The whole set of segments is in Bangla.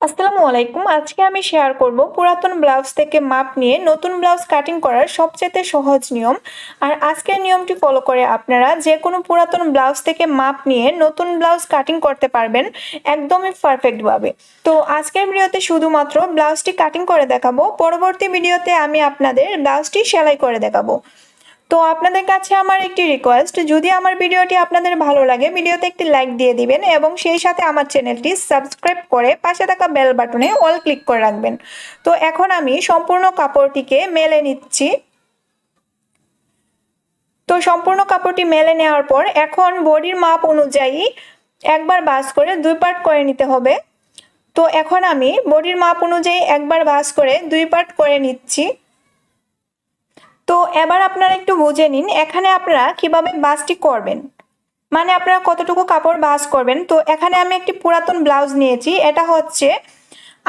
আসসালামু আলাইকুম। আজকে আমি শেয়ার করব পুরাতন ব্লাউজ থেকে মাপ নিয়ে নতুন ব্লাউজ কাটিং করার সবচেয়ে সহজ নিয়ম। আর আজকের নিয়মটি ফলো করে আপনারা যে কোনো পুরাতন ব্লাউজ থেকে মাপ নিয়ে নতুন ব্লাউজ কাটিং করতে পারবেন একদমই পারফেক্টভাবে। তো আজকের ভিডিওতে শুধুমাত্র ব্লাউজটি কাটিং করে দেখাবো, পরবর্তী ভিডিওতে আমি আপনাদের ব্লাউজটি সেলাই করে দেখাবো। তো আপনাদের কাছে আমার একটি রিকোয়েস্ট, যদি আমার ভিডিওটি আপনাদের ভালো লাগে ভিডিওতে একটি লাইক দিয়ে দিবেন এবং সেই সাথে আমার চ্যানেলটি সাবস্ক্রাইব করে পাশে থাকা বেল বাটনে অল ক্লিক করে রাখবেন। তো এখন আমি সম্পূর্ণ কাপড়টিকে মেলে নিচ্ছি। তো সম্পূর্ণ কাপড়টি মেলে নেওয়ার পর এখন বডির মাপ অনুযায়ী একবার ভাঁজ করে দুই পার্ট করে নিতে হবে। তো এখন আমি বডির মাপ অনুযায়ী একবার ভাঁজ করে দুই পার্ট করে নিচ্ছি। তো এবার আপনারা একটু বুঝে নিন এখানে আপনারা কিভাবে ভাঁজটি করবেন, মানে আপনারা কতটুকু কাপড় ভাঁজ করবেন। তো এখানে আমি একটি পুরাতন ব্লাউজ নিয়েছি, এটা হচ্ছে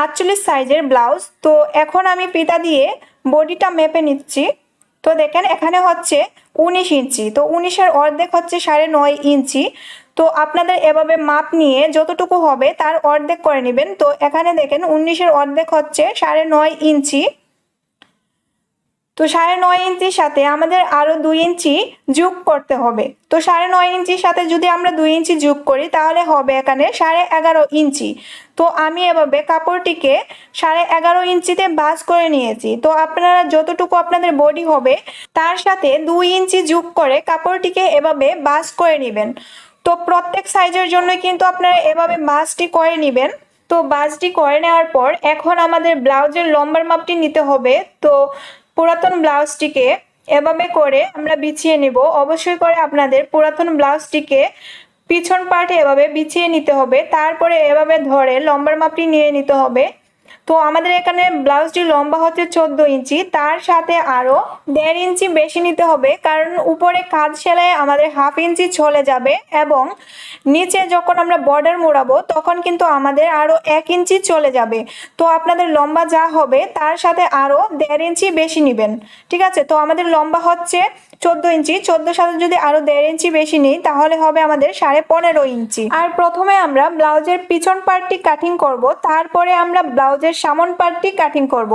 48 সাইজের ব্লাউজ। তো এখন আমি ফিতা দিয়ে বডিটা মেপে নিচ্ছি। তো দেখেন এখানে হচ্ছে 19 ইঞ্চি, তো 19-এর অর্ধেক হচ্ছে 9.5 ইঞ্চি। তো আপনাদের এভাবে মাপ নিয়ে যতটুকু হবে তার অর্ধেক করে নেবেন। তো এখানে দেখেন 19-এর অর্ধেক হচ্ছে 9.5 ইঞ্চি। তো 9.5 ইঞ্চির সাথে আমাদের আরো 2 ইঞ্চি যোগ করতে হবে। তো 9.5 ইঞ্চির সাথে যদি আমরা 2 ইঞ্চি যোগ করি তাহলে হবে এখানে 11.5 ইঞ্চি। তো আমি এভাবে কাপড়টিকে 11.5 ইঞ্চিতে ভাঁজ করে নিয়েছি। তো আপনারা যতটুকু আপনাদের বডি হবে তার সাথে 2 ইঞ্চি যোগ করে কাপড়টিকে এভাবে ভাঁজ করে নেবেন। তো প্রত্যেক সাইজের জন্য কিন্তু আপনারা এভাবে ভাঁজটি করে নেবেন। তো ভাঁজটি করে নেওয়ার পর এখন আমাদের ব্লাউজের লম্বার মাপটি নিতে হবে। তো পুরাতন ব্লাউজটিকে এভাবে করে আমরা বিছিয়ে নেব। অবশ্যই করে আপনাদের পুরাতন ব্লাউজটিকে পিছন পার্টে এভাবে বিছিয়ে নিতে হবে, তারপরে এভাবে ধরে লম্বার মাপটি নিয়ে নিতে হবে। তো আমাদের এখানে ব্লাউজটি লম্বা হচ্ছে 14 ইঞ্চি, তার সাথে আরো 1.5 ইঞ্চি বেশি নিতে হবে, কারণ উপরে কাজ সেলাই আমাদের 1/2 ইঞ্চি চলে যাবে এবং নিচে যখন আমরা বর্ডার মোড়াবো তখন কিন্তু আমাদের আরো 1 ইঞ্চি চলে যাবে। তো আপনাদের লম্বা যা হবে তার সাথে আরো 1.5 ইঞ্চি বেশি নেবেন, ঠিক আছে। তো আমাদের লম্বা হচ্ছে 14 ইঞ্চি, 14 সাথে যদি আরো 1.5 ইঞ্চি বেশি নিই তাহলে হবে আমাদের 15.5 ইঞ্চি। আর প্রথমে আমরা ব্লাউজের পিছন পার্টটি কাটিং করব, তারপরে আমরা ব্লাউজের সামন পার্টটি কাটিং করব।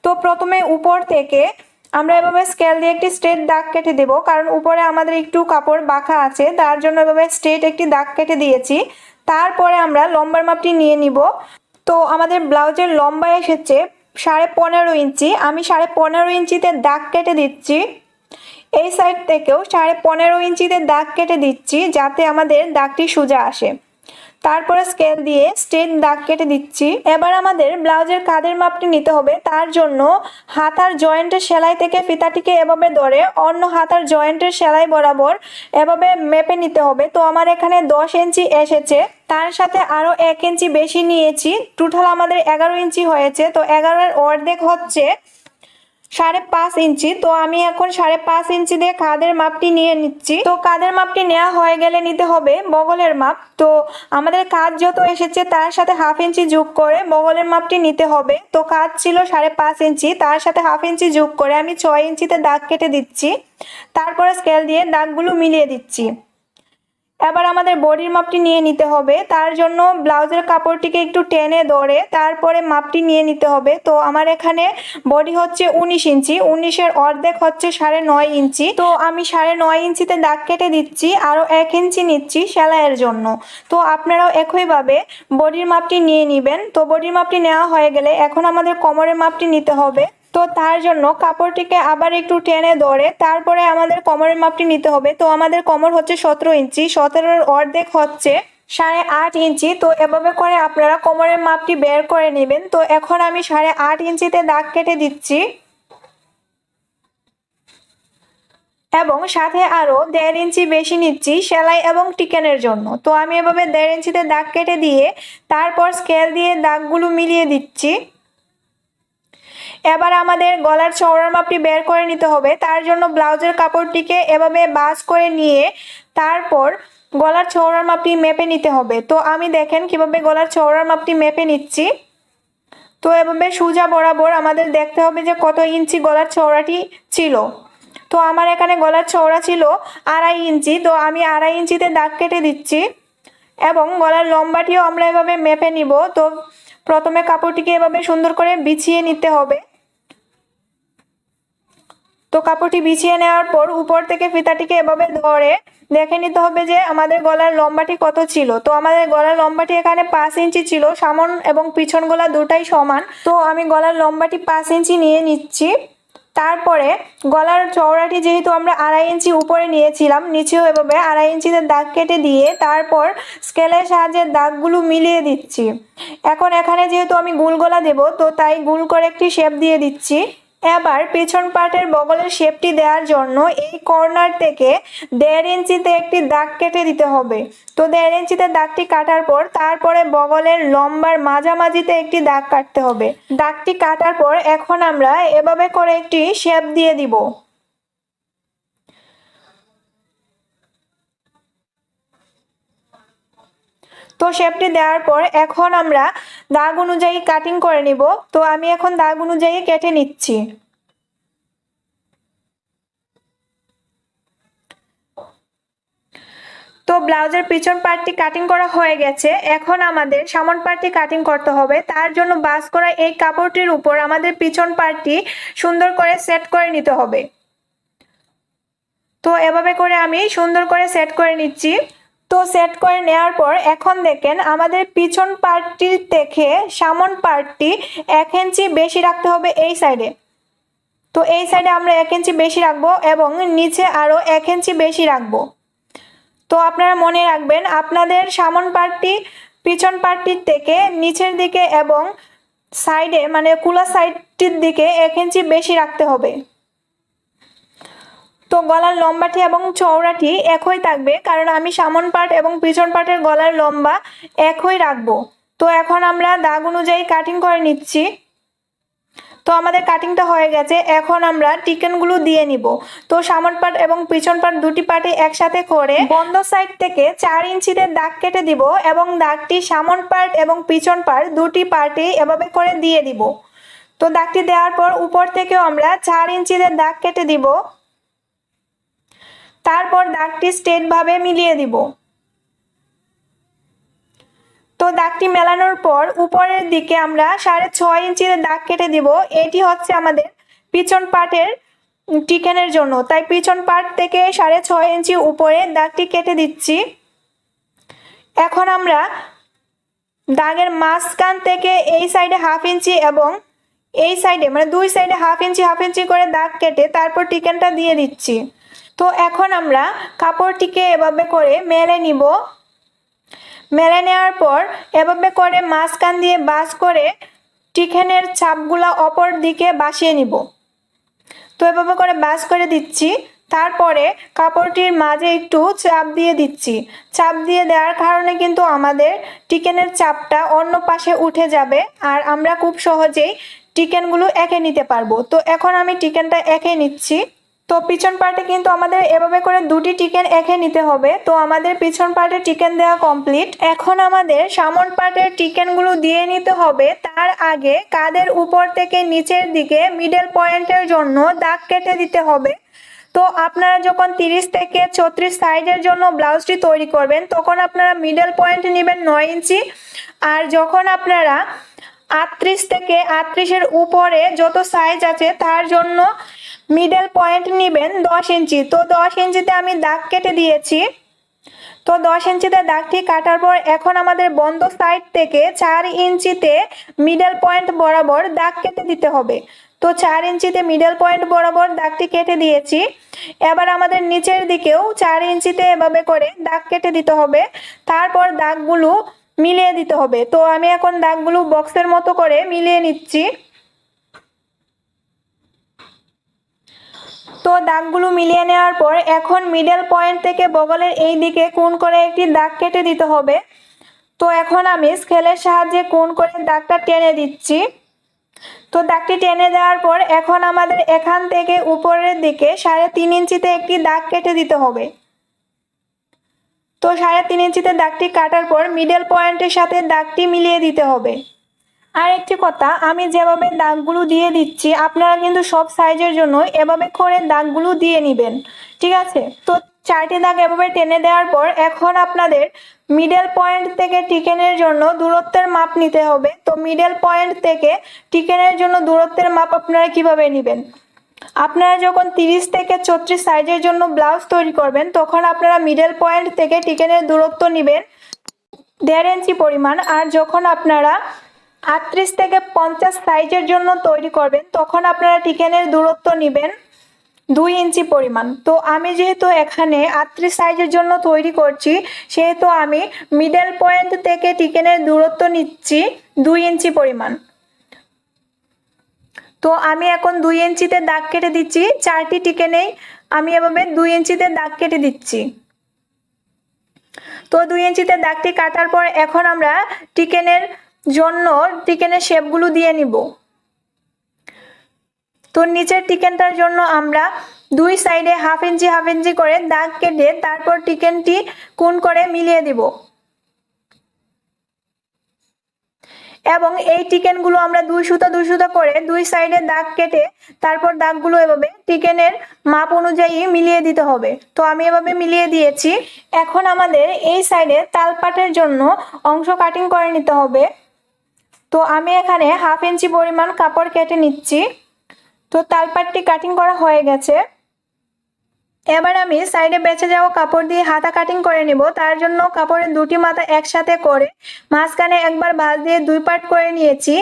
তো প্রথমে উপর থেকে আমরা এভাবে স্কেল দিয়ে একটি স্ট্রেট দাগ কেটে দেব, কারণ উপরে আমাদের একটু কাপড় বাঁকা আছে, তার জন্য এভাবে স্ট্রেট একটি দাগ কেটে দিয়েছি। তারপরে আমরা লম্বার মাপটি নিয়ে নিব। তো আমাদের ব্লাউজের লম্বা এসেছে 15.5 ইঞ্চি, আমি 15.5 ইঞ্চিতে দাগ কেটে দিচ্ছি। এই সাইড থেকেও 15.5 ইঞ্চিতে দাগ কেটে দিচ্ছি যাতে আমাদের দাগটি সোজা আসে। তারপরে স্কেল দিয়ে স্ট্রেট দাগ কেটে দিচ্ছি। এবার আমাদের ব্লাউজের কাঁধের মাপটি নিতে হবে, তার জন্য হাতার জয়েন্টের সেলাই থেকে ফিতাটিকে এভাবে ধরে অন্য হাতার জয়েন্টের সেলাই বরাবর এভাবে মেপে নিতে হবে। তো আমার এখানে 10 ইঞ্চি এসেছে, তার সাথে আরো 1 ইঞ্চি বেশি নিয়েছি, টোটাল আমাদের 11 ইঞ্চি হয়েছে। তো 11-এর অর্ধেক হচ্ছে 5.5 ইঞ্চি। তো আমি এখন 5.5 ইঞ্চি দিয়ে কাঁধের মাপটি নিয়ে নিচ্ছি। তো কাঁধের মাপটি নেওয়া হয়ে গেলে নিতে হবে বগলের মাপ। তো আমাদের কাঁধ যত এসেছে তার সাথে 1/2 ইঞ্চি যোগ করে বগলের মাপটি নিতে হবে। তো কাঁধ ছিল 5.5 ইঞ্চি, তার সাথে 1/2 ইঞ্চি যোগ করে আমি 6 ইঞ্চিতে দাগ কেটে দিচ্ছি। তারপরে স্কেল দিয়ে দাগগুলো মিলিয়ে দিচ্ছি। এবার আমাদের বডির মাপটি নিয়ে নিতে হবে, তার জন্য ব্লাউজের কাপড়টিকে একটু টেনে ধরে তারপরে মাপটি নিয়ে নিতে হবে। তো আমার এখানে বডি হচ্ছে 19 ইঞ্চি, 19-এর অর্ধেক হচ্ছে 9.5 ইঞ্চি। তো আমি 9.5 ইঞ্চিতে দাগ কেটে দিচ্ছি, আরো 1 ইঞ্চি নিচ্ছি সেলাইয়ের জন্য। তো আপনারাও একইভাবে বডির মাপটি নিয়ে নেবেন। তো বডির মাপটি নেওয়া হয়ে গেলে এখন আমাদের কোমরের মাপটি নিতে হবে। তো তার জন্য কাপড়টিকে আবার একটু টেনে ধরে তারপরে আমাদের কোমরের মাপটি নিতে হবে। তো আমাদের কোমর হচ্ছে 17 ইঞ্চি, 17-এর অর্ধেক হচ্ছে 8.5 ইঞ্চি। তো এভাবে করে আপনারা কোমরের মাপটি বের করে নেবেন। তো এখন আমি 8.5 ইঞ্চিতে দাগ কেটে দিচ্ছি এবং সাথে আরো 1.5 ইঞ্চি বেশি নিচ্ছি সেলাই এবং টিকেনের জন্য। তো আমি এভাবে 1.5 ইঞ্চিতে দাগ কেটে দিয়ে তারপর স্কেল দিয়ে দাগগুলো মিলিয়ে দিচ্ছি। এবার আমাদের গলার চওড়ার মাপটি বের করে নিতে হবে, তার জন্য ব্লাউজের কাপড়টিকে এভাবে ভাঁজ করে নিয়ে তারপর গলার চওড়ার মাপটি মেপে নিতে হবে। তো আমি দেখেন কিভাবে গলার চওড়ার মাপটি মেপে নিচ্ছি। তো এভাবে সোজা বরাবর আমাদের দেখতে হবে যে কত ইঞ্চি গলার চওড়াটি ছিল। তো আমার এখানে গলার চওড়া ছিল 2.5 ইঞ্চি, তো আমি 2.5 ইঞ্চিতে দাগ কেটে দিচ্ছি এবং গলার লম্বাটিও আমরা এভাবে মেপে নিব। তো প্রথমে কাপড়টিকে এভাবে সুন্দর করে বিছিয়ে নিতে হবে। তো কাপড়টি বিছিয়ে নেওয়ার পর উপর থেকে ফিতাটিকে এভাবে ধরে দেখে নিতে হবে যে আমাদের গলার লম্বাটি কত ছিল। তো আমাদের গলার লম্বাটি এখানে 5 ইঞ্চি ছিল, সামন এবং পিছন গলা দুটাই সমান। তো আমি গলার লম্বাটি 5 ইঞ্চি নিয়ে নিচ্ছি। তারপরে গলার চওড়াটি যেহেতু আমরা 2.5 ইঞ্চি উপরে নিয়েছিলাম, নিচেও এভাবে 2.5 ইঞ্চিতে দাগ কেটে দিয়ে তারপর স্কেলের সাহায্যে দাগগুলো মিলিয়ে দিচ্ছি। এখন এখানে যেহেতু আমি গোল গলা দেব, তো তাই গোল করে একটি শেপ দিয়ে দিচ্ছি। এবার পেছন পার্টের বগলের শেপটি দেওয়ার জন্য এই কর্নার থেকে 1.5 ইঞ্চিতে একটি দাগ কেটে দিতে হবে। তো 1.5 ইঞ্চিতে দাগটি কাটার পর তারপরে বগলের লম্বার মাঝামাঝিতে একটি দাগ কাটতে হবে। দাগটি কাটার পর এখন আমরা এভাবে করে একটি শেপ দিয়ে দিব। তো শেপটি দেওয়ার পর এখন আমরা দাগ অনুযায়ী কাটিং করে নিব। তো আমি এখন দাগ অনুযায়ী কেটে নিচ্ছি। তো ব্লাউজের পিছন পার্টটি কাটিং করা হয়ে গেছে। এখন আমাদের সামন পার্টটি কাটিং করতে হবে। তার জন্য বাস করা এই কাপড়টির উপর আমাদের পিছন পার্টটি সুন্দর করে সেট করে নিতে হবে। তো এভাবে করে আমি সুন্দর করে সেট করে নিচ্ছি। তো সেট করে নেওয়ার পর এখন দেখেন আমাদের পিছন পার্টটি থেকে সামন পার্টটি 1 ইঞ্চি বেশি রাখতে হবে এই সাইডে। তো এই সাইডে আমরা 1 ইঞ্চি বেশি রাখবো এবং নিচে আরও 1 ইঞ্চি বেশি রাখবো। তো আপনারা মনে রাখবেন আপনাদের সামন পার্টটি পিছন পার্টটির থেকে নিচের দিকে এবং সাইডে মানে কুলা সাইডটির দিকে 1 ইঞ্চি বেশি রাখতে হবে। তো গলার লম্বাটি এবং চওড়াটি একই থাকবে, কারণ আমি সামন পার্ট এবং পিছন পার্টের গলার লম্বা একই রাখবো। তো এখন আমরা দাগ অনুযায়ী কাটিং করে নিচ্ছি। তো আমাদের কাটিংটা হয়ে গেছে। এখন আমরা টিকেনগুলো দিয়ে নিব। তো সামন পার্ট এবং পিছন পার্ট দুটি পার্টে একসাথে করে বন্ধ সাইড থেকে 4 ইঞ্চিতে দাগ কেটে দিব এবং দাগটি সামন পার্ট এবং পিছন পার্ট দুটি পার্টে এভাবে করে দিয়ে দিব। তো দাগটি দেওয়ার পর উপর থেকেও আমরা 4 ইঞ্চিতে দাগ কেটে দিব। তারপর দাগটি স্ট্রেটভাবে মিলিয়ে দিব। তো দাগটি মেলানোর পর উপরের দিকে আমরা 6.5 ইঞ্চিতে দাগ কেটে দিব। এটি হচ্ছে আমাদের পিছন পার্টের টিকেনের জন্য, তাই পিছন পার্ট থেকে 6.5 ইঞ্চি উপরে দাগটি কেটে দিচ্ছি। এখন আমরা দাগের মাঝখান থেকে এই সাইডে 1/2 ইঞ্চি এবং এই সাইডে মানে দুই সাইডে 1/2 ইঞ্চি করে দাগ কেটে তারপর টিকেনটা দিয়ে দিচ্ছি। তো এখন আমরা কাপড়টিকে এভাবে করে মেলে নিব। মেলে নেওয়ার পর এভাবে করে মাঝখান দিয়ে বাস করে টিকেনের চাপগুলা অপর দিকে বাসিয়ে নিব। তো এভাবে করে বাস করে দিচ্ছি। তারপরে কাপড়টির মাঝে একটু চাপ দিয়ে দিচ্ছি। চাপ দিয়ে দেওয়ার কারণে কিন্তু আমাদের টিকেনের চাপটা অন্য পাশে উঠে যাবে আর আমরা খুব সহজেই টিকেনগুলো এঁকে নিতে পারবো। তো এখন আমি টিকেনটা এঁকে নিচ্ছি। তো পিছন পার্টে কিন্তু আমাদের এভাবে করে দুটি টিকেন এঁকে নিতে হবে। তো আমাদের পিছন পার্টে টিকেন দেওয়া কমপ্লিট। এখন আমাদের সামন পার্টের টিকেনগুলো দিয়ে নিতে হবে। তার আগে কাঁধের উপর থেকে নিচের দিকে মিডল পয়েন্টের জন্য দাগ কেটে দিতে হবে। তো আপনারা যখন 30 থেকে 34 সাইজের জন্য ব্লাউজটি তৈরি করবেন তখন আপনারা মিডল পয়েন্ট নেবেন 9 ইঞ্চি, আর যখন আপনারা 38 থেকে 38-এর উপরে যত সাইজ আছে তার জন্য মিডল পয়েন্ট নেবেন 10 ইঞ্চি। তো 10 ইঞ্চিতে আমি দাগ কেটে দিয়েছি। তো 10 ইঞ্চিতে দাগটি কাটার পর এখন আমাদের বন্ধ সাইড থেকে 4 ইঞ্চিতে মিডল পয়েন্ট বরাবর দাগ কেটে দিতে হবে। তো 4 ইঞ্চিতে মিডল পয়েন্ট বরাবর দাগটি কেটে দিয়েছি। এবার আমাদের নিচের দিকেও 4 ইঞ্চিতে এভাবে করে দাগ কেটে দিতে হবে। তারপর দাগগুলো মিলিয়ে দিতে হবে। তো আমি এখন দাগগুলো বক্সের মতো করে মিলিয়ে নিচ্ছি। তো দাগগুলো মিলিয়ে নেওয়ার পর এখন মিডল পয়েন্ট থেকে বগলের এই দিকে কোণ করে একটি দাগ কেটে দিতে হবে। তো এখন আমি স্কেলের সাহায্যে কোণ করে দাগটা টেনে দিচ্ছি। তো দাগটি টেনে দেওয়ার পর এখন আমাদের এখান থেকে উপরের দিকে 3.5 ইঞ্চিতে একটি দাগ কেটে দিতে হবে। তো 3.5 ইঞ্চিতে দাগটি কাটার পর মিডল পয়েন্টের সাথে দাগটি মিলিয়ে দিতে হবে। আর একটি কথা, আমি যেভাবে দাগগুলো দিয়ে দিচ্ছি আপনারা কিন্তু সব সাইজের জন্য এভাবে করে দাগগুলো দিয়ে নেবেন, ঠিক আছে? তো চারটি দাগ এভাবে টেনে দেওয়ার পর এখন আপনাদের মিডল পয়েন্ট থেকে টিকেনের জন্য দূরত্বের মাপ নিতে হবে। তো মিডল পয়েন্ট থেকে টিকেনের জন্য দূরত্বের মাপ আপনারা কিভাবে নেবেন? আপনারা যখন 30 থেকে 34 সাইজের জন্য ব্লাউজ তৈরি করবেন তখন আপনারা মিডল পয়েন্ট থেকে টিকেনের দূরত্ব নেবেন 1.5 ইঞ্চি পরিমাণ। আর যখন আপনারা 38 থেকে 50 সাইজের জন্য তৈরি করবেন তখন আপনারা টিকেনের দূরত্ব নেবেন 2 ইঞ্চি পরিমাণ। তো আমি যেহেতু এখানে 38 সাইজের জন্য তৈরি করছি সেহেতু আমি মিডল পয়েন্ট থেকে টিকেনের দূরত্ব নিচ্ছি 2 ইঞ্চি পরিমাণ। তো আমি এখন 2 ইঞ্চিতে দাগ কেটে দিচ্ছি। 4টি টিকেনেই আমি এভাবে 2 ইঞ্চিতে দাগ কেটে দিচ্ছি। তো 2 ইঞ্চিতে দাগটি কাটার পর এখন আমরা টিকেনের জন্য টিকেনের শেপগুলো দিয়ে নিব। তো নিচের টিকেনটার জন্য আমরা 2 সাইডে হাফ ইঞ্চি করে দাগ কেটে তারপর টিকেনটি কোণ করে মিলিয়ে দিব এবং এই টিকেনগুলো আমরা 2 সুতা করে 2 সাইডে দাগ কেটে তারপর দাগগুলো এভাবে টিকেনের মাপ অনুযায়ী মিলিয়ে দিতে হবে। তো আমি এভাবে মিলিয়ে দিয়েছি। এখন আমাদের এই সাইডে তালপাটের জন্য অংশ কাটিং করে নিতে হবে। তো আমি এখানে হাফ ইঞ্চি পরিমাণ কাপড় কেটে নিচ্ছি। তো তালপাটটি কাটিং করা হয়ে গেছে। এবার আমি সাইডে বেঁচে যাওয়া কাপড় দিয়ে হাতা কাটিং করে নিব। তার জন্য কাপড়ের দুটি মাথা একসাথে করে মাঝখানে একবার ভাঁজ দিয়ে 2 পার্ট করে নিয়েছি,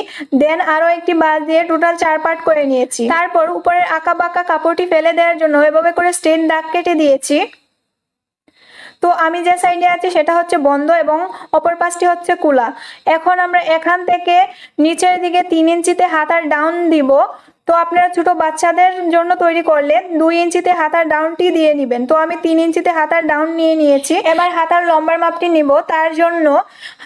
দেন আরো একটি ভাঁজ দিয়ে টোটাল 4 পার্ট করে নিয়েছি। তারপর উপরের আঁকা বাঁকা কাপড়টি ফেলে দেওয়ার জন্য এভাবে করে স্ট্রেট দাগ কেটে দিয়েছি। তো আমি যে সাইডে আছি সেটা হচ্ছে বন্ধ এবং অপর পাশটি হচ্ছে খোলা। এখন আমরা এখান থেকে নিচের দিকে 3 ইঞ্চিতে হাতার ডাউন দিব। তো আপনারা ছোট বাচ্চাদের জন্য তৈরি করলে 2 ইঞ্চিতে হাতার ডাউনটি দিয়ে নেবেন। তো আমি 3 ইঞ্চিতে হাতার ডাউন নিয়ে নিয়েছি। এবার হাতার লম্বার মাপটি নিব। তার জন্য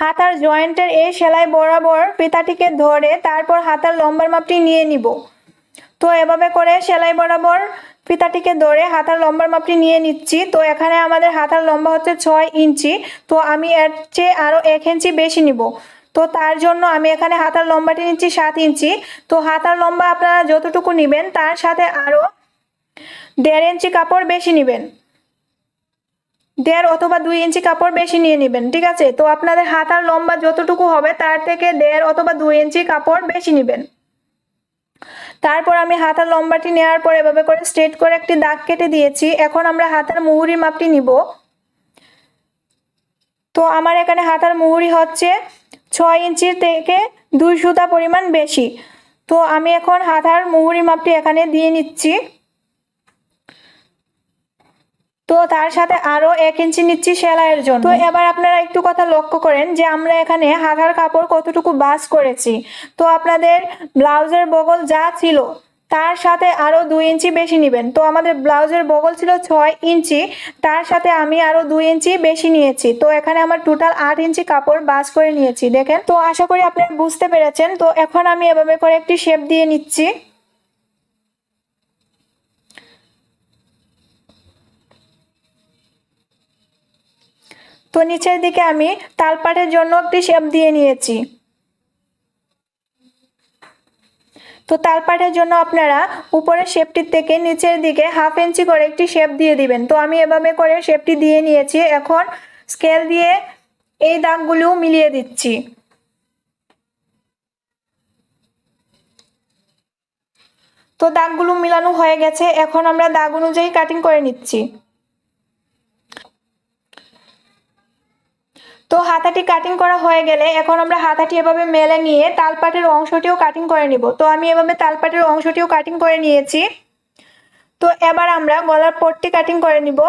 হাতার জয়েন্টের এই সেলাই বরাবর ফিতাটিকে ধরে তারপর হাতার লম্বার মাপটি নিয়ে নিব। তো এভাবে করে সেলাই বরাবর ফিতাটিকে ধরে হাতার লম্বার মাপটি নিয়ে নিচ্ছি। তো এখানে আমাদের হাতার লম্বা হচ্ছে 6 ইঞ্চি। তো আমি এর চেয়ে আরো 1 ইঞ্চি বেশি নিব। তো তার জন্য আমি এখানে হাতার লম্বাটি নিচ্ছি 7 ইঞ্চি। তো হাতার লম্বা আপনারা যতটুকু নেবেন তার সাথে আরো 1.5 ইঞ্চি কাপড় বেশি নেবেন, 1.5 অথবা 2 ইঞ্চি কাপড় বেশি নিয়ে নেবেন, ঠিক আছে? তো আপনাদের হাতার লম্বা যতটুকু হবে তার থেকে 1.5 অথবা 2 ইঞ্চি কাপড় বেশি নেবেন। তারপর আমি হাতার লম্বাটি নেওয়ার পর এভাবে করে স্ট্রেট করে একটি দাগ কেটে দিয়েছি। এখন আমরা হাতার মুহুরির মাপটি নিব। তো আমার এখানে হাতার মুহুরি হচ্ছে 6 ইঞ্চির থেকে 2 সুতা পরিমাণ বেশি। তো আমি এখন হাতার মুহুরি মাপটি এখানে দিয়ে নিচ্ছি। তো তার সাথে আরো 1 ইঞ্চি নিচ্ছি সেলাইয়ের জন্য। তো এবার আপনারা একটু কথা লক্ষ্য করেন যে আমরা এখানে হাতার কাপড় কতটুকু ভাঁজ করেছি। তো আপনাদের ব্লাউজের বগল যা ছিল তার সাথে আরো 2 ইঞ্চি বেশি নেবেন। তো আমাদের ব্লাউজের বগল ছিল 6 ইঞ্চি, তার সাথে আমি আরো 2 ইঞ্চি বেশি নিয়েছি। তো এখানে আমার টোটাল 8 ইঞ্চি কাপড় ভাঁজ করে নিয়েছি, দেখেন। তো আশা করি আপনারা বুঝতে পেরেছেন। তো এখন আমি এভাবে করে একটি শেপ দিয়ে নিচ্ছি। তো নিচের দিকে আমি তালপাটের জন্য একটি শেপ দিয়ে নিয়েছি। তো তালপাটের জন্য আপনারা উপরের শেপটির থেকে নিচের দিকে হাফ ইঞ্চি করে একটি শেপ দিয়ে দিবেন। তো আমি এভাবে করে শেপটি দিয়ে নিয়েছি। এখন স্কেল দিয়ে এই দাগগুলো মিলিয়ে দিচ্ছি। তো দাগগুলো মিলানো হয়ে গেছে। এখন আমরা দাগ অনুযায়ী কাটিং করে নিচ্ছি। তো হাতাটি কাটিং করা হয়ে গেলে এখন আমরা হাতাটি এভাবে মেলে নিয়ে তালপাটের অংশটিও কাটিং করে নিব। তো আমি এভাবে তালপাটের অংশটিও কাটিং করে নিয়েছি। তো এবার আমরা গলার পট্টি কাটিং করে নিব।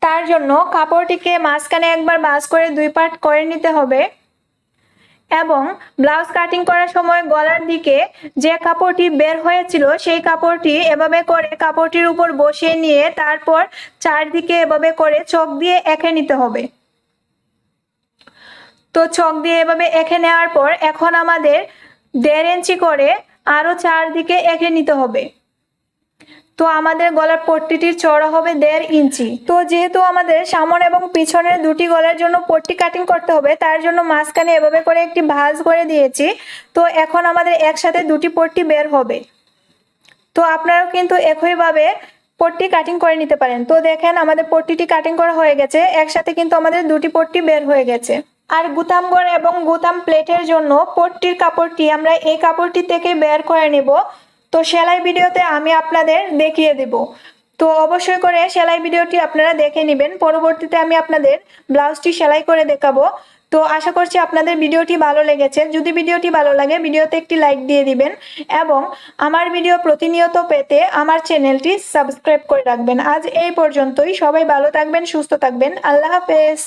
তার জন্য কাপড়টিকে মাঝখানে একবার ভাঁজ করে 2 পার্ট করে নিতে হবে এবং ব্লাউজ কাটিং করার সময় গলার দিকে যে কাপড়টি বের হয়েছিল সেই কাপড়টি এভাবে করে কাপড়টির উপর বসিয়ে নিয়ে তারপর চারদিকে এভাবে করে চক দিয়ে এঁকে নিতে হবে। তো চক দিয়ে এভাবে এঁকে নেওয়ার পর এখন আমাদের 1.5 ইঞ্চি করে আরো চারদিকে এঁকে নিতে হবে। তো আমাদের গলার পট্টিটির চওড়া হবে 1.5 ইঞ্চি। তো যেহেতু আমাদের সামনে এবং পিছনের দুটি গলার জন্য পট্টি কাটিং করতে হবে তার জন্য মাঝখানে এভাবে করে একটি ভাঁজ করে দিয়েছি। তো এখন আমাদের একসাথে দুটি পট্টি বের হবে। তো আপনারাও কিন্তু একইভাবে পট্টি কাটিং করে নিতে পারেন। তো দেখেন আমাদের পট্টিটি কাটিং করা হয়ে গেছে, একসাথে কিন্তু আমাদের দুটি পট্টি বের হয়ে গেছে। আর গুতামগড় এবং গুতাম প্লেটের জন্য পট্টির কাপড়টি আমরা এই কাপড়টি থেকে বের করে নেব। তো সেলাই ভিডিওতে আমি আপনাদের দেখিয়ে দেব। তো অবশ্যই করে সেলাই ভিডিওটি আপনারা দেখে নেবেন। পরবর্তীতে আমি আপনাদের ব্লাউজটি সেলাই করে দেখাবো। তো আশা করছি আপনাদের ভিডিওটি ভালো লেগেছে। যদি ভিডিওটি ভালো লাগে ভিডিওতে একটি লাইক দিয়ে দিবেন এবং আমার ভিডিও প্রতিনিয়ত পেতে আমার চ্যানেলটি সাবস্ক্রাইব করে রাখবেন। আজ এই পর্যন্তই। সবাই ভালো থাকবেন, সুস্থ থাকবেন। আল্লাহ হাফেজ।